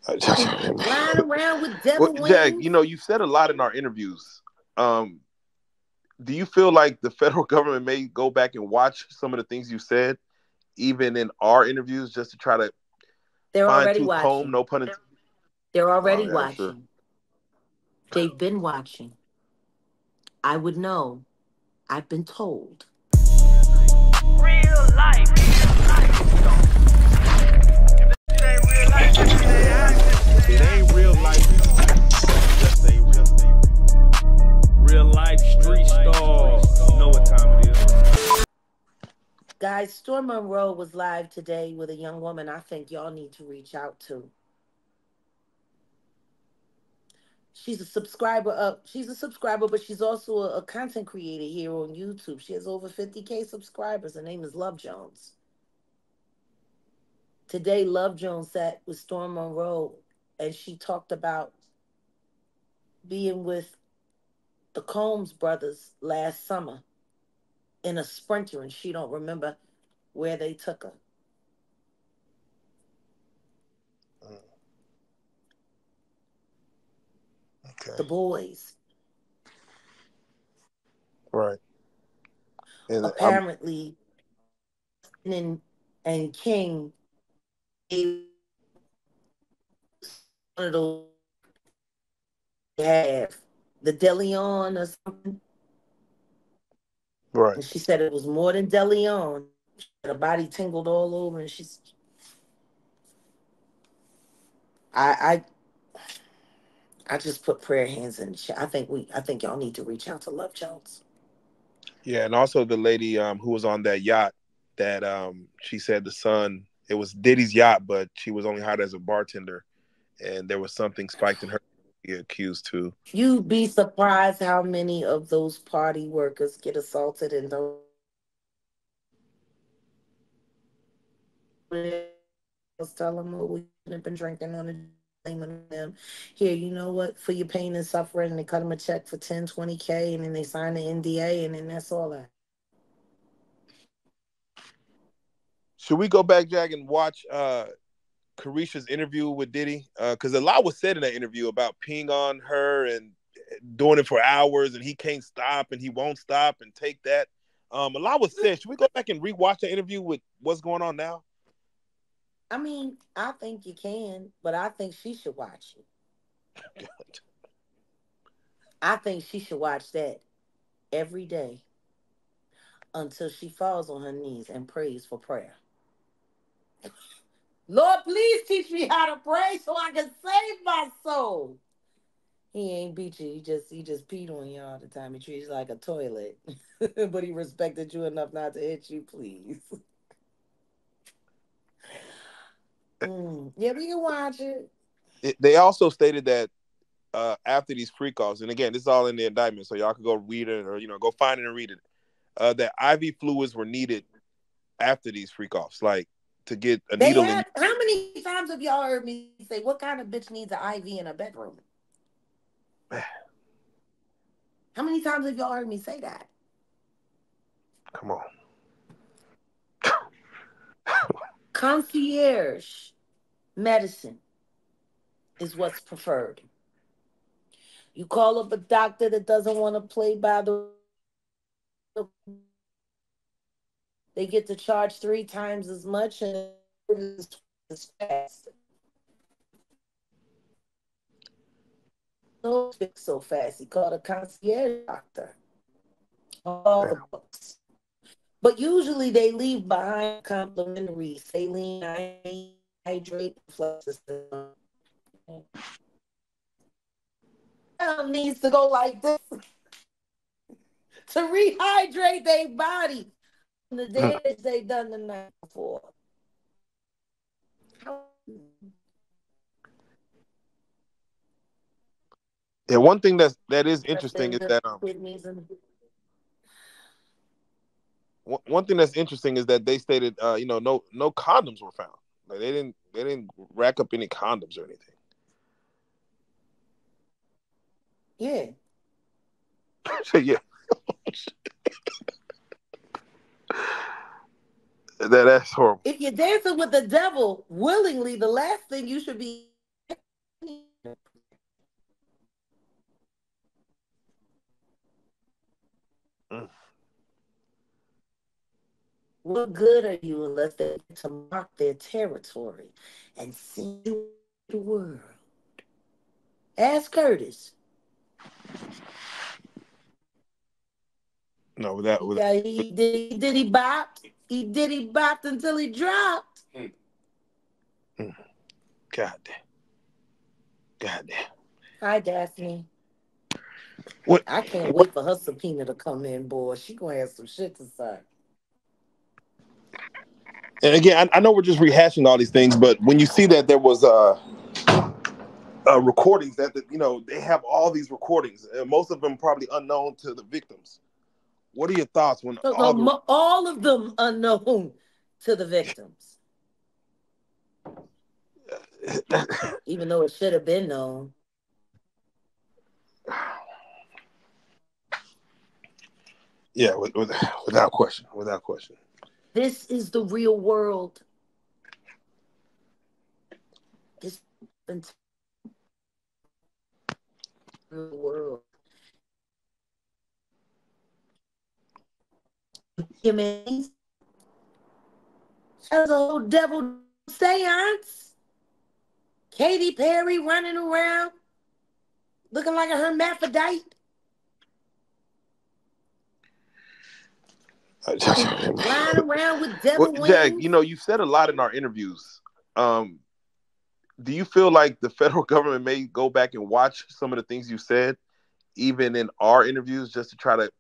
Flying around with Well, devil Jack, wings. you've said a lot in our interviews. Um, do you feel like the federal government may go back and watch some of the things you said, even in our interviews, just to try to They're fine already tooth comb? watching. No pun intended. They're Oh already yeah, sure. watching. They've been watching. I would know. I've been told. Real life. If it ain't real life, If it ain't real life, it just ain't real life. Street stars. Know what time it is. Guys, Storm Monroe was live today with a young woman I think y'all need to reach out to. She's a subscriber, but she's also a content creator here on YouTube. She has over 50K subscribers. Her name is Love Jones. Today, Love Jones sat with Storm Monroe and she talked about being with the Combs brothers last summer in a Sprinter, and she don't remember where they took her. Mm, The okay, boys. right. And Apparently, and, and King gave one of those have the Deleon or something. right. And she said it was more than Deleon. Her body tingled all over, and I I just put prayer hands in the chat. I think y'all need to reach out to Love Jones. Yeah, and also the lady who was on that yacht that she said the son, it was Diddy's yacht, but she was only hired as a bartender, and there was something spiked in her accused too. You'd be surprised how many of those party workers get assaulted and don't tell them, oh, we have been drinking on the blaming them. Here, you know what? For your pain and suffering, they cut them a check for 10, 20K, and then they sign the NDA, and then that's all that. Should we go back, Jack, and watch Carisha's interview with Diddy? Because a lot was said in that interview about peeing on her and doing it for hours, and he can't stop and he won't stop and take that. A lot was said. Should we go back and rewatch the interview with what's going on now? I mean, I think you can, but I think she should watch it. I think she should watch that every day until she falls on her knees and prays for prayer. Lord, please teach me how to pray so I can save my soul. He ain't beat you. He just peed on you all the time. He treats you like a toilet. But he respected you enough not to hit you, please. Yeah, we can watch it. They also stated that after these freak offs, and again, this is all in the indictment, so y'all can go read it or go find it and read it. That IV fluids were needed after these freak offs, like to get a They needle in have. How many times have y'all heard me say, "What kind of bitch needs an IV in a bedroom"? you. How many times have y'all heard me say that? Come on. Concierge medicine is what's preferred. You call up a doctor that doesn't want to play by the. They get to charge 3 times as much and it's twice as fast. No fix so fast. He called a concierge doctor. All the books. But usually they leave behind complimentary saline, hydrate, fluxes. Needs to go like this to rehydrate their body from the damage they done the night before. Yeah, one thing that is interesting is that Kidneys and one thing that's interesting is that they stated no condoms were found. Like they didn't rack up any condoms or anything. yeah. So yeah, that's horrible. If you're dancing with the devil willingly, the last thing you should be Mm. What good are you unless they get to mark their territory and send you the world? Ask Curtis. No, without Yeah, he bopped. He bopped until he dropped. God damn. God damn. Hi, Daphne. What? I can't wait for her subpoena to come in, boy. She gonna have some shit to say. And again, I know we're just rehashing all these things, but when you see that there was recordings that they have all these recordings, and most of them probably unknown to the victims. What are your thoughts when So, no, all of them unknown to the victims, even though it should have been known. Yeah, without question, without question. This is the real world. This is the real world. Humans has a whole devil seance. Katy Perry running around looking like a hermaphrodite. Flying around with Well, devil Jack, wings. you've said a lot in our interviews. Do you feel like the federal government may go back and watch some of the things you said, even in our interviews, just to try to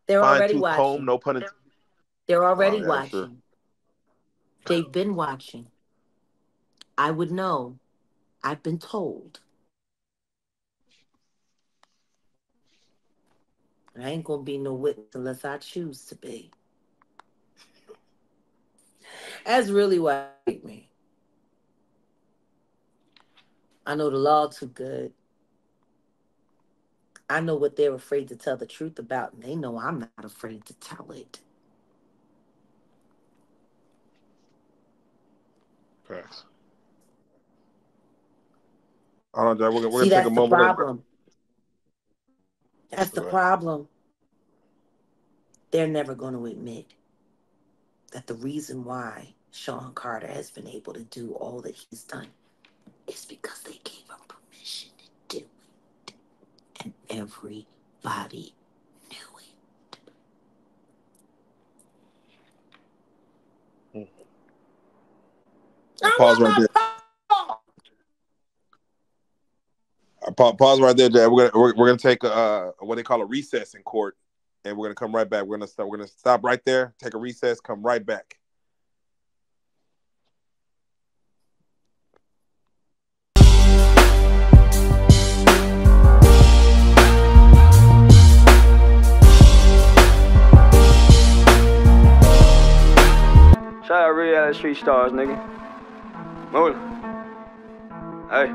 They're fine already tooth comb? watching. No pun intended. They're Oh already yeah, sure. watching. They've been watching. I would know. I've been told. I ain't gonna be no witness unless I choose to be. That's really what I hate me. I know the law too good. I know what they're afraid to tell the truth about, and they know I'm not afraid to tell it. Facts. All right, Jack, we're See, gonna take a that's the moment. problem. That's the problem. They're never going to admit that the reason why Sean Carter has been able to do all that he's done is because they gave him permission to do it. And everybody knew it. I Pause want right my there. Paul. Pause right there, Jack. We're gonna take what they call a recess in court, and we're gonna come right back. We're gonna stop right there, take a recess, come right back. Shout out Reallyfe Street Stars, nigga. Moving. Hey.